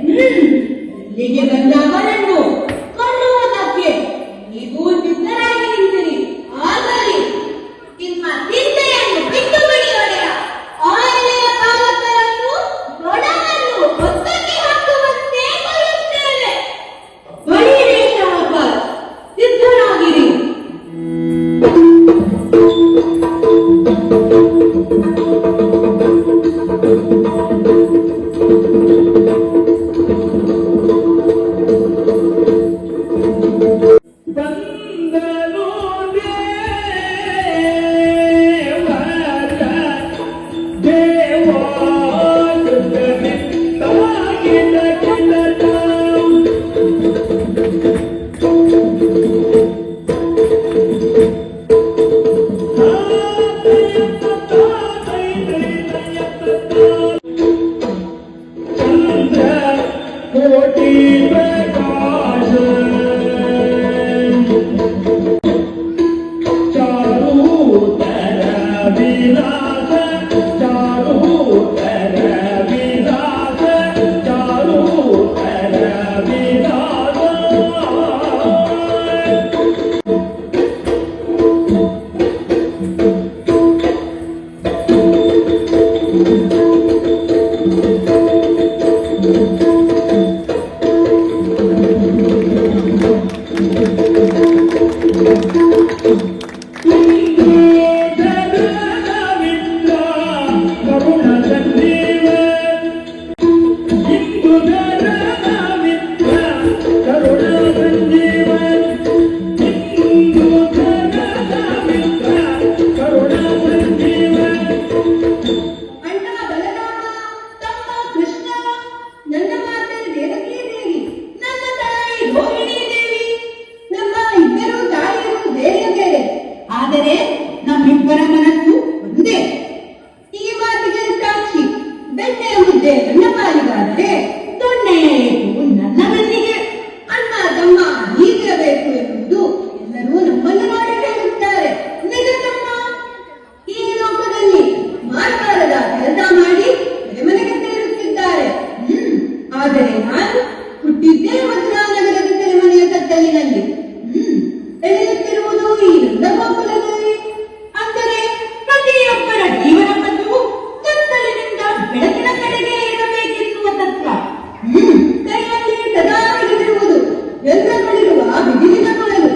ಇಲ್ಲಿಗೆ ಬಂದ ಅವನನ್ನು ಕೊಲ್ಲುವುದಕ್ಕೆ ನೀವು ಸಿದ್ಧರಾಗಿ ನಿಂತಿರಿ. ಆಗಲಿ, ನಿಮ್ಮ ಚಿಂತೆಯನ್ನು ಬಿಟ್ಟು ಬಿಡಿ ಒಡೆಯ. ಆನೆಯ ಕಾವಕರನ್ನು ಒಡವನ್ನು ಹೊತ್ತಕ್ಕೆ ಹಾಕುವಂತೆ ಕೊಲ್ಲುತ್ತೇವೆ. ಬರೀರಿ ಶಾಹಬಾದ್, ಸಿದ್ಧರಾಗಿರಿ. ಆದರೆ ನಮ್ಮಿಬ್ಬರ ಮನಸ್ಸು ಒಂದೇ. ಈ ಮಾತಿಗೆ ಸಾಕ್ಷಿ ಬೆಣ್ಣೆ ಮುದ್ದೆ ನನ್ನ ಪಾಲಿಗಾದರೆ ದೊಣ್ಣೆಯೇಕು ನನ್ನ ಮಣ್ಣಿಗೆ. ಅಣ್ಣ ತಮ್ಮ ಹೀಗಿರಬೇಕು ಎಂಬುದು ಎಲ್ಲರೂ ನಮ್ಮನ್ನು ನೋಡಿ ಹೇಳುತ್ತಾರೆ. ನಿಜ ತಮ್ಮ, ಈ ಲೋಕದಲ್ಲಿ ಮಾಡಬಾರದ ಕೆಲಸ ಮಾಡಿ ಮನೆಗೆ ಸೇರುತ್ತಿದ್ದಾರೆ. ಆದರೆ ನಾನು ಹುಟ್ಟಿದ್ದೇ ಮಧುರಾನಗರದ ಸೆರೆಮನೆಯ ಕತ್ತಲಿನಲ್ಲಿ. ಬೆಳೆಯುತ್ತಿರುವುದು ಈ ನಂದಗೋಕುಲದಲ್ಲಿ. ಅಂದರೆ ಪ್ರತಿಯೊಬ್ಬರ ಜೀವನ ಪಥವು ಕತ್ತಲಿನಿಂದ ಬೆಳಕಿನ ಕಡೆಗೆ ಇರಬೇಕೆನ್ನುವ ತತ್ವ. ಕೈಯಲ್ಲಿ ಸದಾ ಹಿಡಿದಿರುವುದು ರಂಧ್ರಗಳಿರುವ ಬಿದಿರಿನ ಕೊಳಲು.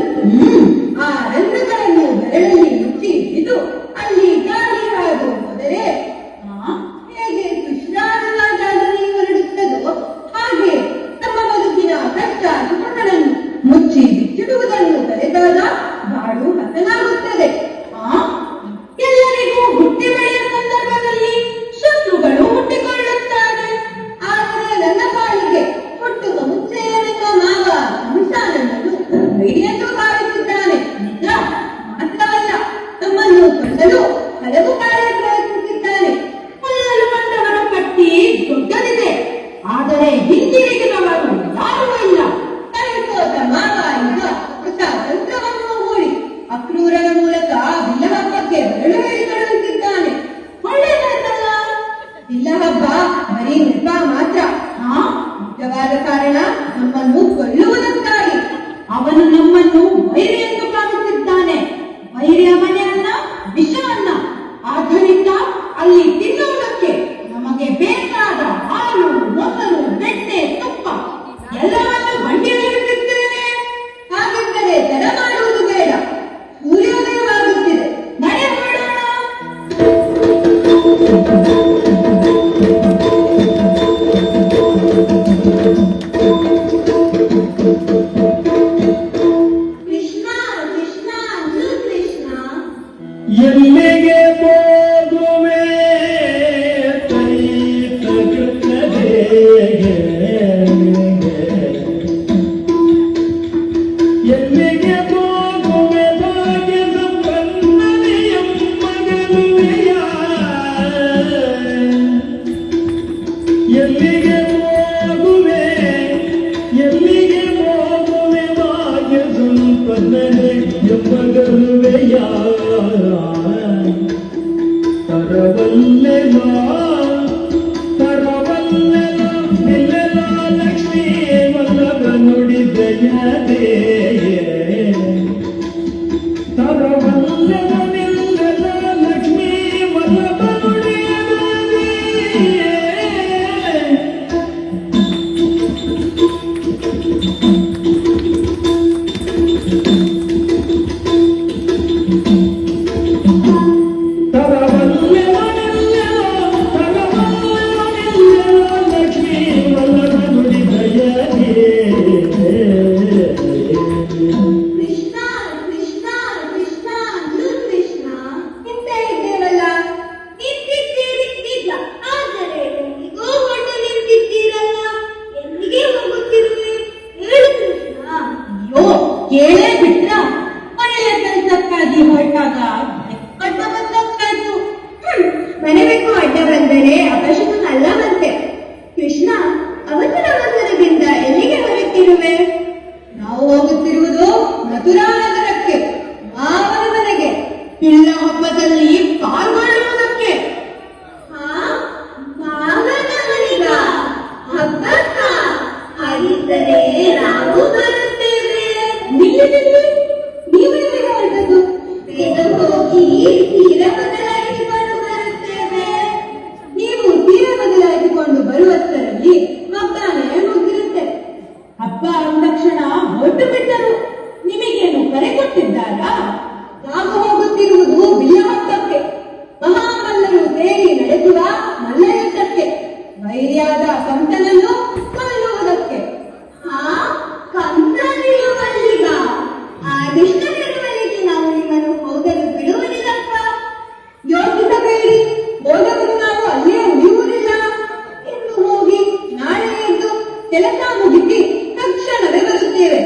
ಆ ರಂಧ್ರಗಳನ್ನು ಬೆರಳಲ್ಲಿ ಮುಚ್ಚಿ ಹಿಡಿದು ಅಲ್ಲಿ ಗಾಳಿ ಹಾದು ಹೋದರೆ ಹೇಗೆ ಕೃಷ್ಣಾನವಾಗಿ ಹೊರಡುತ್ತದೋ ಹಾಗೆ ನಮ್ಮ ಬದುಕಿನ ಕಷ್ಟ ಸುಖಗಳನ್ನು ಮುಚ್ಚಿ ಬಿಚ್ಚಿಡುವುದನ್ನು ಕರೆದಾಗ ಬಾಳು ಹಸನಾಗುತ್ತದೆ. ಎಲ್ಲರಿಗೂ ಹುಟ್ಟಿ ಬೆಳೆಯುವ ಸಂದರ್ಭದಲ್ಲಿ ಶತ್ರುಗಳು ಹುಟ್ಟಿಕೊಳ್ಳುತ್ತಾರೆ. ಆದರೆ ನನ್ನ ಪಾಲಿಗೆ ಹುಟ್ಟುವ ಮುಂಚೆಯೇ ನನ್ನ ಮಾವ ಕಂಸಾನನ್ನು ವೈರಿಯೆಂದು ಭಾವಿಸಿದ್ದಾನೆ. ನಿಜ ಮಾತ್ರವಲ್ಲ, ತಮ್ಮನ್ನು ಕೊಲ್ಲಲು ಹಲವು ಕಾರ್ಯ ಪ್ರಯತ್ನಿಸಿದ್ದಾನೆ. ಕೊಲ್ಲಲು ಬಂದವರ ಪಟ್ಟಿ ದೊಡ್ಡದಿದೆ, ಆದರೆ ಹಿಂದಿರುಗಿದವರು ಯಾರೂ ಇಲ್ಲ. ಮಾವ ಈಗ ಹೊಸ ತಂತ್ರವನ್ನು ಹೂಡಿ ಅಕ್ರೂರನ ಮೂಲಕ ಬಿಲ್ಲ ಹಬ್ಬಕ್ಕೆ ಬರಲು ಹೇಳಿ ಕಳುಹಿಸಿದ್ದಾನೆ. ಒಳ್ಳೆಯದಲ್ಲ, ಬಿಲ್ಲ ಹಬ್ಬ ಬರೀ ನೆಪ ಮಾತ್ರ. ನಿಜವಾದ ಕಾರಣ ನಮ್ಮನ್ನು ಕೊಲ್ಲುವುದಕ್ಕಾಗಿ. ಅವನು ನಮ್ಮನ್ನು ವೈರಿ ಎಂದು ಭಾವಿಸಿದ್ದಾನೆ. ವೈರಿಯ ಮನೆಯನ್ನ ವಿಷವನ್ನ. ಆದ್ದರಿಂದ ಅಲ್ಲಿ ತಿನ್ನುವುದಕ್ಕೆ ನಮಗೆ ಬೇಕಾದ ಹಾಲು, ಮೊಸರು, ಬೆಣ್ಣೆ, ತುಪ್ಪ ಎಲ್ಲವನ್ನು ಬಂಡಿಯಲ್ಲಿರುತ್ತಿದ್ದೇನೆ. ಹಾಗಿದ್ದರೆ ತಡ ಮಾಡುವುದು ಬೇಡ. ಸೂರ್ಯೋದಯವಾಗುತ್ತಿದೆ, ನಡೆ ಮಾಡೋಣ. ಕೃಷ್ಣ ಕೃಷ್ಣ ಕೃಷ್ಣ ಕೃಷ್ಣ ಅಂದು ಕೃಷ್ಣ ಇಂತ ಇದ್ದೇವಲ್ಲ, ನಿಂತಿದ್ದೀರಿ ನಿಜ, ಆದರೆ ಎಲ್ಲಿಗೋ ಹೊರಟು ನಿಂತಿದ್ದೀರಲ್ಲ, ಎಲ್ಲಿಗೆ ಹೋಗುತ್ತಿರುವೆ ಹೇಳು ಕೃಷ್ಣ. ಅಯ್ಯೋ ಕೇಳೇ ಬಿಟ್ರ, ಒಳ್ಳೆಯ ಕೆಲಸಕ್ಕಾಗಿ ಹೊರಟಾಗ ಅಡ್ಡ ಬಂದಾಯ್ತು. ಮನೆ ಬಿಟ್ಟು ಅಡ್ಡ ಬಂದರೆ ಅವಶ್ಯಕನಲ್ಲ ಮತ್ತೆ. ಕೃಷ್ಣ, ಅವಸರ ಅವಸರದಿಂದ ಎಲ್ಲಿಗೆ ಹೊರಟಿರುವೆ? ನಾವು ಹೋಗುತ್ತಿರುವುದು ಮಥುರಾ ನಗರಕ್ಕೆ, ಮಾವನ ಮನೆಗೆ, ಪಿಳ್ಳ ಹಬ್ಬದಲ್ಲಿ ಪಾಲ್ಗೊಳ್ಳುವುದಕ್ಕೆ. ಮಾವನ ಮನೆಗ ಹಬ್ಬಕ್ಕ? ಹಾಗಿದ್ದರೆ ನಾವು ಬರುತ್ತೇವೆ. ನೀವೆಲ್ಲಿಗೆ ಹೊರಟದ್ದು? ಬೇಗ ಹೋಗಿ ತೀರ ಬದಲಾಯಿಸಿಕೊಂಡು ಬರುತ್ತೇವೆ. ನೀವು ತೀರ ಬದಲಾಯಿಸಿಕೊಂಡು ಬರುವಷ್ಟರಲ್ಲಿ ಹಬ್ಬನೇ ಮುಗಿರುತ್ತೆ. ಹಬ್ಬ ಅಂದಕ್ಷಣ ಹೊರಟು ಬಿಟ್ಟರು. ನಿಮಗೇನು ಕರೆ ಕೊಟ್ಟಿದ್ದಾರಾ? ನಾವು ಹೋಗುತ್ತಿರುವುದು ಬಿಲ್ಲ ಹಬ್ಬಕ್ಕೆ, ಮಹಾಮಲ್ಲರು ಸೇರಿ ನಡೆಸುವ ಮಲ್ಲಯುದ್ಧಕ್ಕೆ, ವೈರ್ಯಾದ ಕಂಸನನ್ನು ಕೊಲ್ಲುವುದಕ್ಕೆ. ಕಂಸ ನಿಲ್ಲುವಲ್ಲಿಗ? ಆದಿಷ್ಟ ನಿಲ್ಲುವಲ್ಲಿಗೆ ನಾವು ನಿಮ್ಮನ್ನು ಹೋಗಲು ಬಿಡುವುದಿಲ್ಲಪ್ಪ. ಯೋಚಿಸಬೇಡಿ, ಹೋದವರು ನಾವು ಅಲ್ಲೇ ಉಳಿಯುವುದಿಲ್ಲ. ಎಂದು ಹೋಗಿ ನಾಳೆ ಎದ್ದು ಕೆಲಸ ಮುಗಿಸಿ ತಕ್ಷಣವೇ ಬರುತ್ತೇವೆ.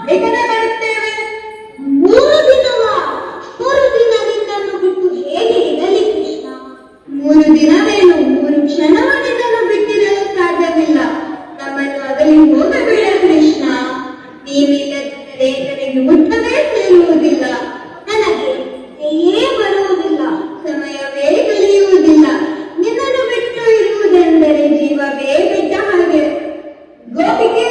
ಬೇಗನೆ ಬರುತ್ತೇವೆ. 3 ದಿನವ? 3 ದಿನ ನಿನ್ನನ್ನು ಬಿಟ್ಟು ಹೇಗೆ ಇರಲಿ ಕೃಷ್ಣ? 3 ದಿನವೇನು, 3 ಕ್ಷಣವ ನಿನ್ನನ್ನು ಬಿಟ್ಟಿರಲು ಸಾಧ್ಯವಿಲ್ಲ. ನಮ್ಮನ್ನು ಅಗಲಿ ಹೋಗಬೇಡ ಕೃಷ್ಣ. ನೀವಿಲ್ಲದಿದ್ದರೆ ನನಗೆ ಮುಟ್ಟವೇ ಸೇರುವುದಿಲ್ಲ, ನನಗೆ ಕೈಯೇ ಬರುವುದಿಲ್ಲ, ಸಮಯವೇ ಕಲಿಯುವುದಿಲ್ಲ. ನಿನ್ನನ್ನು ಬಿಟ್ಟು ಇರುವುದೆಂದರೆ ಜೀವವೇ ಬಿಟ್ಟ ಹಾಗೆ. ಗೋಪಿಕೆ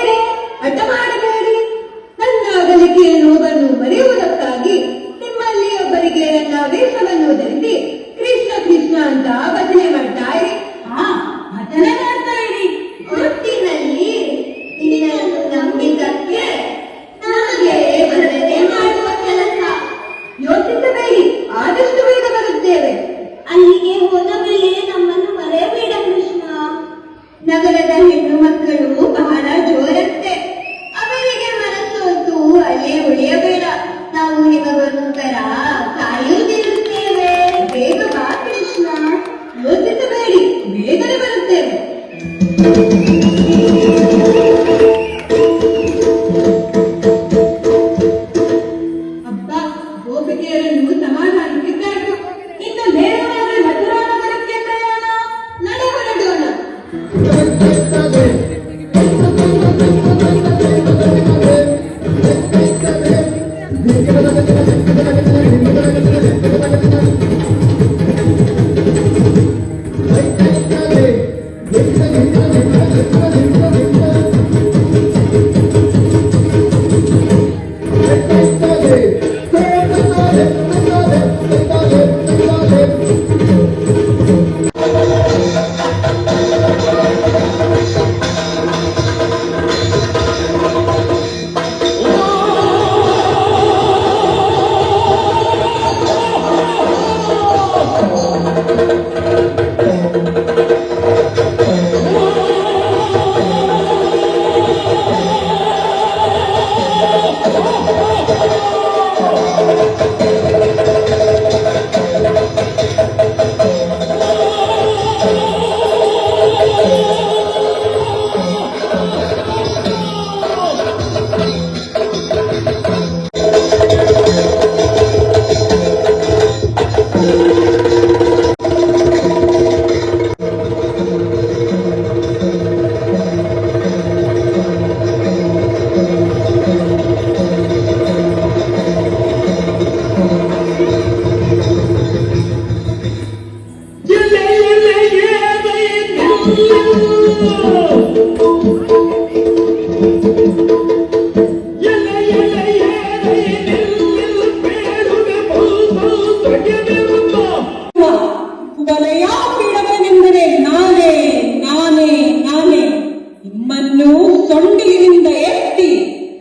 ನಿಮ್ಮನ್ನು ಸೊಂಡಿಲಿನಿಂದ ಎತ್ತಿ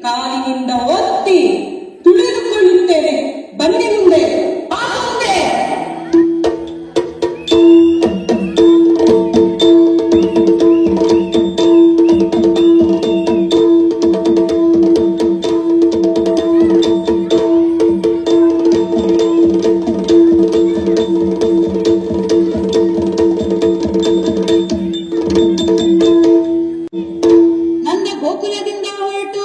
ಕಾಲಿನಿಂದ ಒತ್ತಿ ತುಳಿದುಕೊಳ್ಳುತ್ತೇನೆ. ಬನ್ನಿ ಮುಂದೆ, ಮುಂದೆ. ಗೋಕುಲದಿಂದ ಹೊರಟು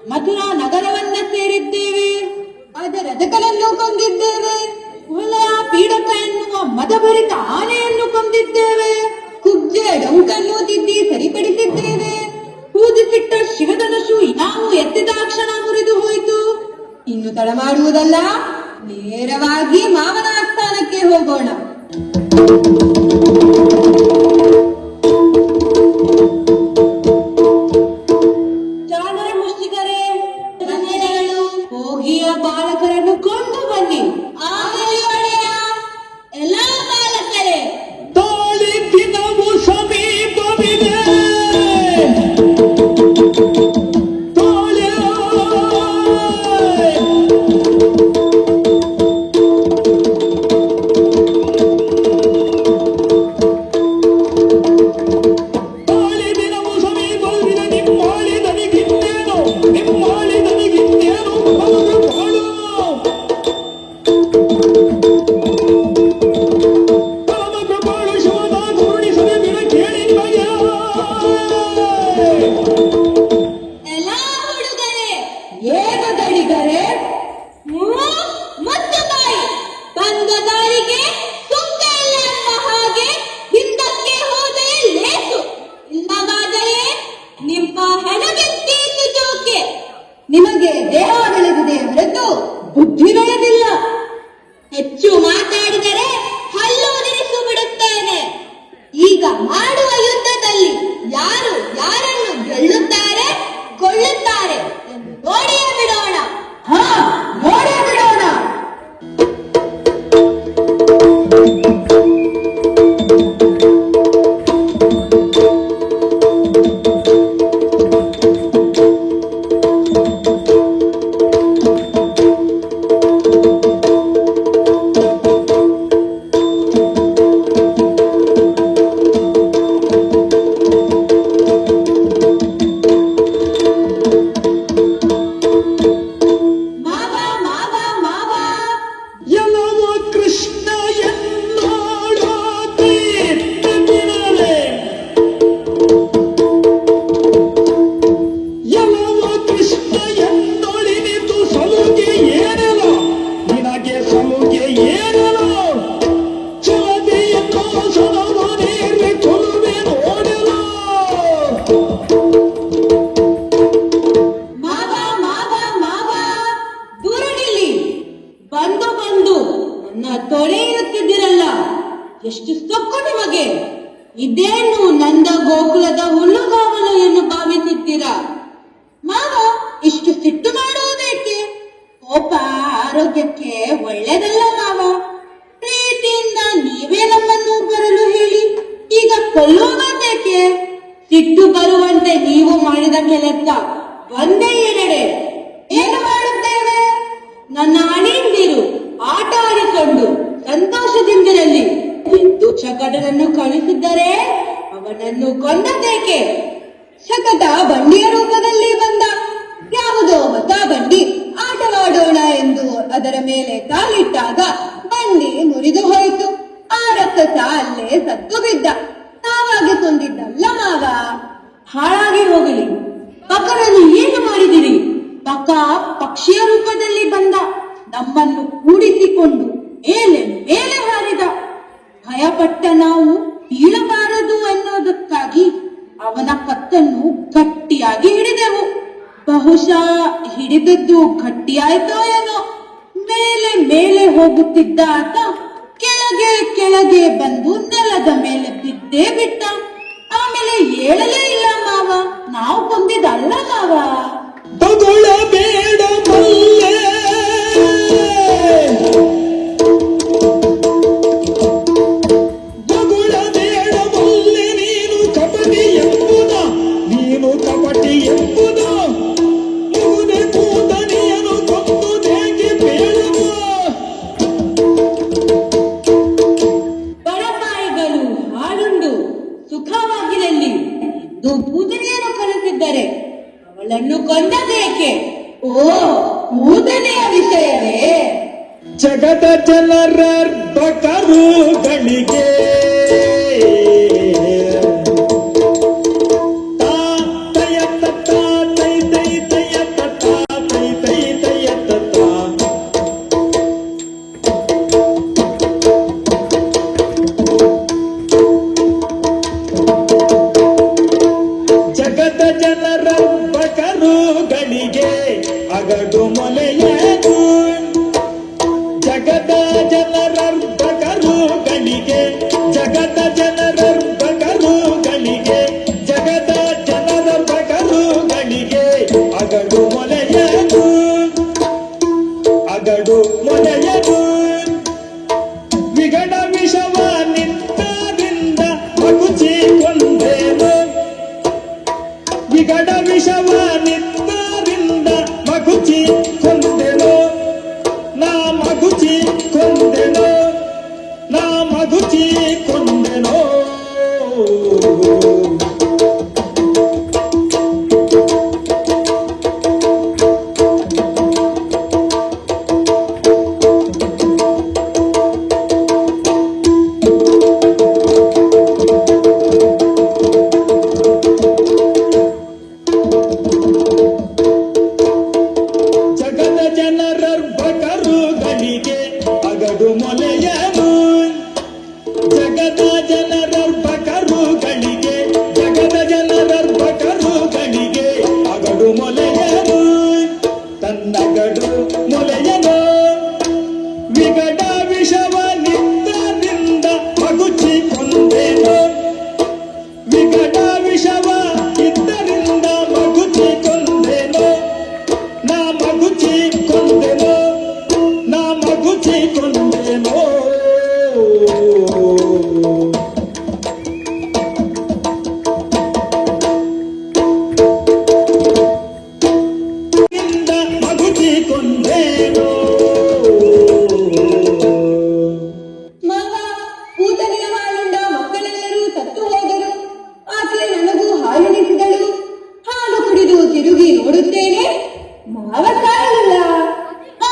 ಮಥುರಾ ನಗರವನ್ನ ಸೇರಿದ್ದೇವೆ. ಅದರ ರಜಕನನ್ನು ಕೊಂದಿದ್ದೇವೆ. ಒಳ್ಳೆಯ ಪೀಡಕ ಎನ್ನುವ ಮದಭರಿತ ಆನೆಯನ್ನು ಕೊಂದಿದ್ದೇವೆ. ಕುಬ್ಜೆ ಡೊಂಕನ್ನು ತಿದ್ದಿ ಸರಿಪಡಿಸಿದ್ದೇವೆ. ಪೂಜಿಸಿಟ್ಟ ಶಿವಧನುಷು ನಾವು ಎತ್ತಿದಾಕ್ಷಣ ಮುರಿದು ಹೋಯಿತು. ಇನ್ನು ತಡ ಮಾಡುವುದಲ್ಲ, ನೇರವಾಗಿ ಮಾವನ ಆಸ್ಥಾನಕ್ಕೆ ಹೋಗೋಣ. ಹೋಗಿಯ ಬಾಲಕರನ್ನು ಕೊಂಡು ಬನ್ನಿ. ಆಗಲಿ ಒಡೆಯ. ಎಲ್ಲ ಬಾಲಕರೇ, ತಾಳಿ ದಿನವು ಸಮೀಪವಿದೆ. ನಿಮಗೆ ದೇಹ ಬೆಳೆದಿದೆ ಹೊರತು ಬುದ್ಧಿ ಬೆಳೆದಿಲ್ಲ. ಹೆಚ್ಚು ಮಾತಾಡಿದರೆ ಹಲ್ಲು ಉದಿರಿಸಿ ಬಿಡುತ್ತೇನೆ. ಈಗ ಮಾಡುವ ಯುದ್ಧದಲ್ಲಿ ಯಾರು ಯಾರನ್ನು ಗೆಲ್ಲುತ್ತಾರೆ ಕೊಳ್ಳುತ್ತಾರೆ ಎಂದು ನೋಡಿಯೇ ಬಿಡೋಣ. ನೋಡೇ ಬಿಡೋಣ. ಎಷ್ಟು ಸೊಕ್ಕು ನಿಮಗೆ! ಇದೇನು ನಂದ ಗೋಕುಲದ ಹುಲ್ಲುಗಾವಲು ಎಂದು ಭಾವಿಸುತ್ತೀರಾ? ಮಾವ ಇಷ್ಟು ಸಿಟ್ಟು ಮಾಡುವುದೇಕೆ? ಕೋಪ ಆರೋಗ್ಯಕ್ಕೆ ಒಳ್ಳೆಯದಲ್ಲ ಮಾವ. ಪ್ರೀತಿಯಿಂದ ನೀವೇ ನಮ್ಮನ್ನು ಬರಲು ಹೇಳಿ ಈಗ ಕೊಲ್ಲುವುದೇಕೆ? ಸಿಟ್ಟು ಬರುವಂತೆ ನೀವು ಮಾಡಿದ ಕೆಲಸ ಒಂದೇ ಎರಡೆ. ಏನು ಮಾಡುತ್ತೇವೆ? ನನ್ನ ಅಣಿಂದಿರು ಆಟ ಆಡಿಕೊಂಡು ಸಂತೋಷದಿಂದಿರಲಿ ಎಂದು ಶಕಟನನ್ನು ಕಳಿಸಿದ್ದರೆ ಅವನನ್ನು ಕೊಂದದ್ದೇಕೆ? ಶಕಟ ಬಂಡಿಯ ರೂಪದಲ್ಲಿ ಬಂದ. ಯಾವುದೋ ಹೊಸ ಬಂಡಿ ಆಟವಾಡೋಣ ಎಂದು ಅದರ ಮೇಲೆ ಕಾಲಿಟ್ಟಾಗ ಬಂಡಿ ಮುರಿದು ಹೋಯಿತು. ಆ ರಕ್ಕಸ ಅಲ್ಲೇ ಸತ್ತು ಬಿದ್ದ. ನಾವಾಗಿ ಕೊಂದಿದ್ದಲ್ಲ ಮಾವ. ಹಾಳಾಗಿ ಹೋಗಲಿ. ಪಕ್ಕನನ್ನು ಏನು ಮಾಡಿದಿರಿ? ಪಕ್ಕ ಪಕ್ಷಿಯ ರೂಪದಲ್ಲಿ ಬಂದ. ನಮ್ಮನ್ನು ಕೂಡಿಸಿಕೊಂಡು ಮೇಲೆ ಮೇಲೆ ಹಾರಿದ. ಭಯಪಟ್ಟ ನಾವು ಬೀಳಬಾರದು ಅನ್ನೋದಕ್ಕಾಗಿ ಅವನ ಕತ್ತನ್ನು ಗಟ್ಟಿಯಾಗಿ ಹಿಡಿದೆವು. ಬಹುಶಃ ಹಿಡಿದದ್ದು ಗಟ್ಟಿಯಾಯ್ತೋ ಏನೋ. ಮೇಲೆ ಮೇಲೆ ಹೋಗುತ್ತಿದ್ದ ಆತ ಕೆಳಗೆ ಕೆಳಗೆ ಬಂದು ನೆಲದ ಮೇಲೆ ಬಿದ್ದೇ ಬಿಟ್ಟ. ಆಮೇಲೆ ಏಳಲೇ ಇಲ್ಲ ಮಾವ. ನಾವು ಕೊಂದಿದಲ್ಲ ಮಾವ. ಬೇಡ ಮಲ್ಲೆ, ನೀನು ಕಪಟಿ ಎಂಬುದ, ನೀನು ಇದ್ದರೆ ಅವಳನ್ನು ಕೊಂದದೇಕೆ? ಓ, ಮೂದನೆಯ ವಿಷಯವೇ? ಜಗದ ಜನರರ್ಭಕರುಗಳಿಗೆ ಜಗದ ಜನರರ್ಭಕರುಗಳಿಗೆ ಅಗಡು ಮೊಲೆಯದು. ಜಗದ ಜನರರ್ಭಕರುಗಳಿಗೆ ಜಗದ ಜನರರ್ಭಕರುಗಳಿಗೆ ಜಗದ ಜನರರ್ಭಕರುಗಳಿಗೆ ಅಗಡು ಮೊಲೆಯದು. ಅಗಡು ಮೊಲೆಯದು. ವಿಗಡ ವಿಷವ ನಿತ್ತರಿಂದ ಮಗುಚಿ ಕೊಂದೇನು. ವಿಗಡ ವಿಷವ ನಿತ್ತರಿಂದ ಮಗುಚಿ ಕೊಂದೆನು. ನಾ ಮಗುಚಿ ಕೊಂದೆನು. ನಾ ಮಗುಚಿ ಕೊಂದೆನು. ಜಗದ ಜನರರ್ಭಕರುಗಳಿಗೆ ಅಗಡು ಮೊಲೆಯನು. ಜಗದ ಜನರರ್ಭಕರುಗಳಿಗೆ ಜಗದ ಜನರರ್ಭಕರುಗಳಿಗೆ ಅಗಡು ಮೊಲೆಯನು. ತನ್ನಗಡು ಮೊಲೆಯನು. ವಿಗಡ ವಿಷವ ನಿತ್ತದಿಂದ ಮಗುಚಿ ಕೊಂದೇನು. ವಿಗಡ ವಿಷವ ಇದ್ದರಿಂದ ಮಗುಚಿ ಕೊಂದೇನು. ನಾ ಮಗುಚಿ ಕೊಂದೆನು. ನಾ ಮಗುಚಿ ಕೊಂದೆನು. ಇಂದ ಮಗುಚಿ ಕೊಂದೆನು. ಮಾವ, ಕೂತನೆಯ ಹಾಲುಂಡ ಮಕ್ಕಳೆಲ್ಲರೂ ಸತ್ತು ಹೋದರು. ಆಕೆ ನನಗೂ ಹಾಲುಣಿಸಿದಳು. ಹಾಲು ಕುಡಿದು ತಿರುಗಿ ನೋಡುತ್ತೇನೆ, ಮಾವ ಸಾಯಲಿಲ್ಲ. ಆ,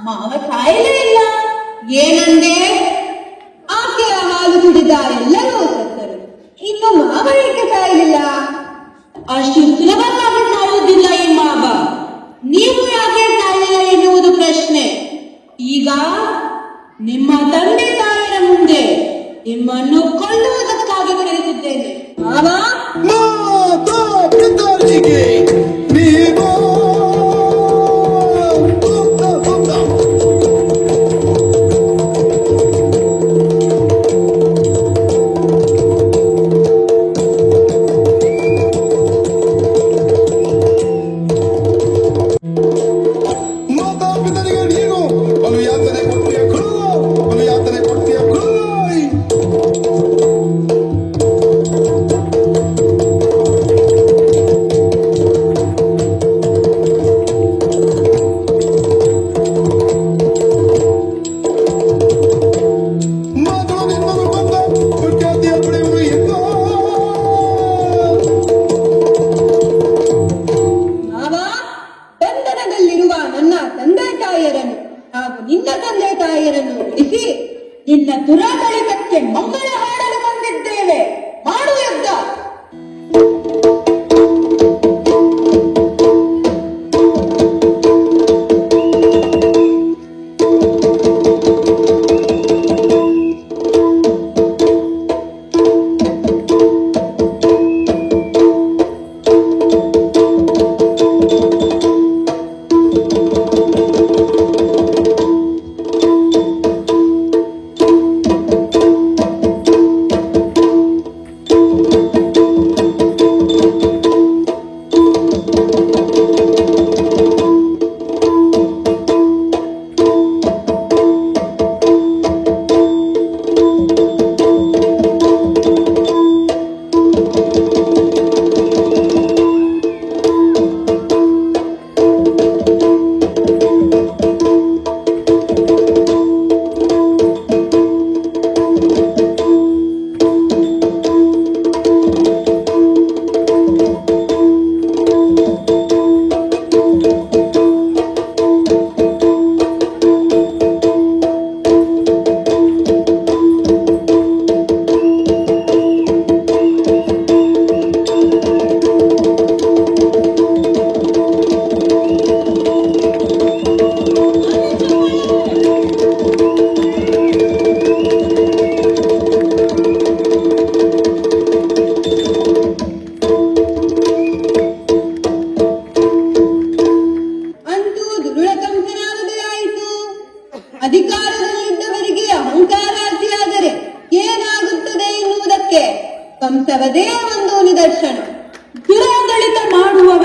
ಮಾವ ಸಾಯಲೇ ಇಲ್ಲ. ಏನಂದೆ? ಆಕೆಯ ಹಾಲು ಕುಡಿದ ಎಲ್ಲರೂ ಸತ್ತರು. ಇನ್ನು ಮಾವ ಏಕೆ ಸಾಯಲಿಲ್ಲ? ಅಷ್ಟು ಸುಲಭವಾಗಿ ಸಾಯುವುದಿಲ್ಲ ಈ ಮಾವ. ನೀವು ಯಾಕೆ ಸಾಯಲಿಲ್ಲ ಎನ್ನುವುದು ಪ್ರಶ್ನೆ. ಈಗ ನಿಮ್ಮ ತಂದೆ ತಾಯಿಯ ಮುಂದೆ ನಿಮ್ಮನ್ನು ಕೊಲ್ಲುವುದಕ್ಕಾಗಿ ಕರೆದಿದ್ದೇನೆ. ಮಾವ, ಮಾತಾ ಪಿತಾಜಿಗೆ ನೀವು ಮಾತಾ ಪಿತರಿಗೆ ನೀನು ಅನುಯಾತನೆ ಕೊಡ್ತೀಯ ಕೊಡುವ. ಅನುಯಾತನೆ ಕೊಡ್ತೀಯ ಕೊಡುವ.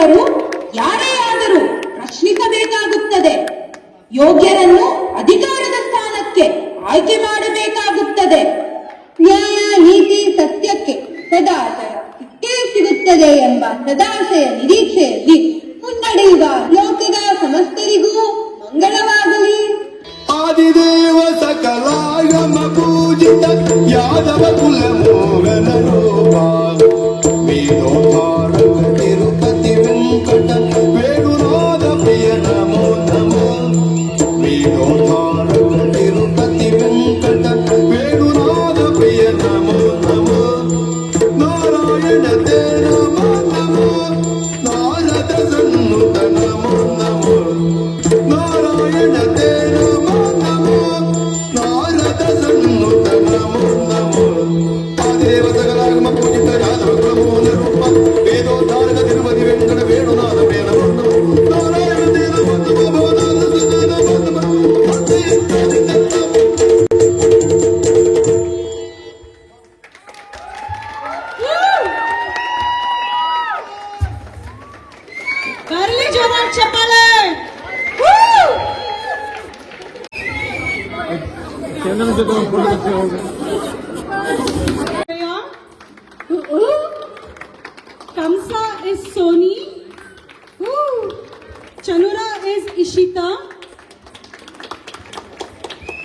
ಮಾಡುವವರು ಯಾರೇ ಆದರೂ ಪ್ರಶ್ನಿಸಬೇಕಾಗುತ್ತದೆ. ಯೋಗ್ಯರನ್ನು ಅಧಿಕಾರದ ಸ್ಥಾನಕ್ಕೆ ಆಯ್ಕೆ ಮಾಡಬೇಕಾಗುತ್ತದೆ. ನ್ಯಾಯ ನೀತಿ ಸತ್ಯಕ್ಕೆ ಸದಾಶಯ ಸಿಕ್ಕೇ ಸಿಗುತ್ತದೆ ಎಂಬ ಸದಾಶಯ ನಿರೀಕ್ಷೆಯಲ್ಲಿ ಮುನ್ನಡೆಯುವ ಲೋಕದ ಸಮಸ್ತರಿಗೂ ಮಂಗಳವಾಗಲಿ. ಆದಿದೇವ ಸಕಲಾಗಮ ಪೂಜಿತ ಯಾದವ ಕುಲ ಮೋಹನ ರೂಪ ವೇದೋದ್ಧಾರಕ ತಿರುಪತಿ ವೆಂಕಟ ವೇಣುನಾದ ಪ್ರಿಯ ನಮೋ ನಮೋ ವೇದೋದ್ಧಾರಕ ತಿರುಪತಿ ವೆಂಕಟ ವೇಣುನಾದ ಪ್ರಿಯ ನಮೋ ನಮೋ ನಾರಾಯಣ ತೇ ನಮೋ ನಮೋ ನಾರದ ಸನ್ನುತ ನಮೋ ನಮೋ ನಾರಾಯಣ ತೇ ನಮೋ ನಮೋ ನಾರದ ಸನ್ನುತ ನಮೋ ನಮೋ ಆದಿದೇವ ಸಕಲಾಗಮ ಪೂಜಿತ ಯಾದವ ಕುಲಮೋಹನ ರೂಪ ವೇದೋದ್ಧಾರಕ ತಿರುಪತಿ ವೆಂಕಟ ವೇಣುನಾಥ ಪ್ರಿಯ ನಮೋ ನಮೋ ನಾರಾಯಣ ತೇ ನಮೋ ನಮೋ ಭವನಾಥ ಸದೇ ನಮೋ ನಮೋ ಭಕ್ತಿ ಇತ್ಯಾದಿ ತತ್ವ. करली जोरात चप्पाले. Kamsa is Soni. Chanura is Ishita.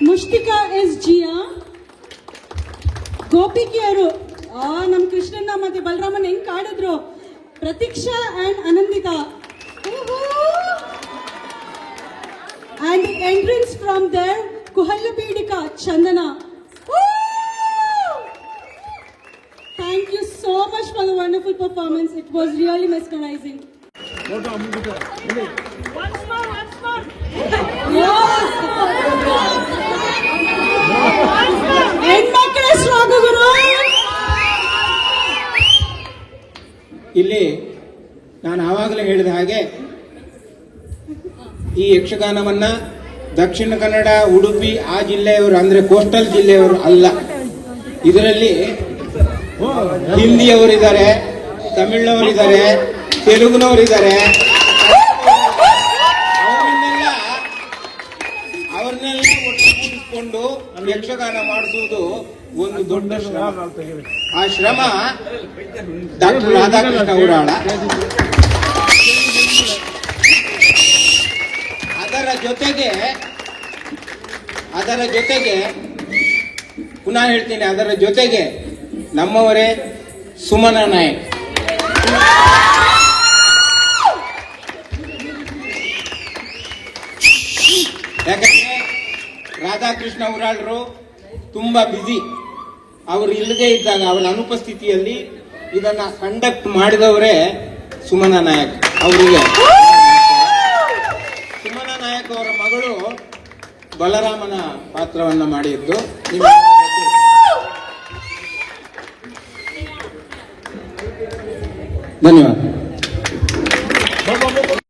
Mushtika is Jia. ಗೋಪಿಕಿಯರು ನಮ್ ಕೃಷ್ಣಣ್ಣ ಮತ್ತೆ ಬಲರಾಮನ್ ಹೆಂಗ್ ಕಾಡಿದ್ರು. Prateeksha and Anandita. And the entrance from there, Kuhalapedika Chandana. Thank you so much for the wonderful performance. It was really mesmerizing. Once more. ಹೆಣ್ಮಕ್ಳೇ ಸ್ವಾಗತ ಗುರು. ಇಲ್ಲಿ ನಾನು ಆವಾಗಲೇ ಹೇಳಿದ ಹಾಗೆ ಈ ಯಕ್ಷಗಾನವನ್ನ ದಕ್ಷಿಣ ಕನ್ನಡ, ಉಡುಪಿ ಆ ಜಿಲ್ಲೆಯವರು ಅಂದ್ರೆ ಕೋಸ್ಟಲ್ ಜಿಲ್ಲೆಯವರು ಅಲ್ಲ. ಇದರಲ್ಲಿ ಹಿಂದಿಯವರಿದ್ದಾರೆ, ತಮಿಳ್ನವರಿದ್ದಾರೆ, ತೆಲುಗುನವರಿದ್ದಾರೆ. ಅವ್ರನ್ನೆಲ್ಲ ಒಟ್ಟುಗೂಡಿಸಿಕೊಂಡು ಯಕ್ಷಗಾನ ಮಾಡಿಸುವುದು ಒಂದು ದೊಡ್ಡ ಶ್ರಮ. ಆ ಶ್ರಮ ಡಾಕ್ಟರ್ ರಾಧಾಕೃಷ್ಣ ಉರಾಳ. ಅದರ ಜೊತೆಗೆ ಪುನಃ ಹೇಳ್ತೀನಿ, ಅದರ ಜೊತೆಗೆ ನಮ್ಮವರೇ ಸುಮನ ನಾಯಕ್. ಯಾಕಂದ್ರೆ ರಾಧಾಕೃಷ್ಣ ಉರಾಳ್ರು ತುಂಬಾ ಬ್ಯುಸಿ. ಅವರು ಇಲ್ಲದೆ ಇದ್ದಾಗ ಅವರ ಅನುಪಸ್ಥಿತಿಯಲ್ಲಿ ಇದನ್ನ ಕಂಡಕ್ಟ್ ಮಾಡಿದವರೇ ಸುಮನ ನಾಯಕ್. ಅವರಿಗೆ ಸುಮನ ನಾಯಕ್ ಅವರ ಮಗಳು ಬಲರಾಮನ ಪಾತ್ರವನ್ನ ಮಾಡಿದ್ದು. ಧನ್ಯವಾದ.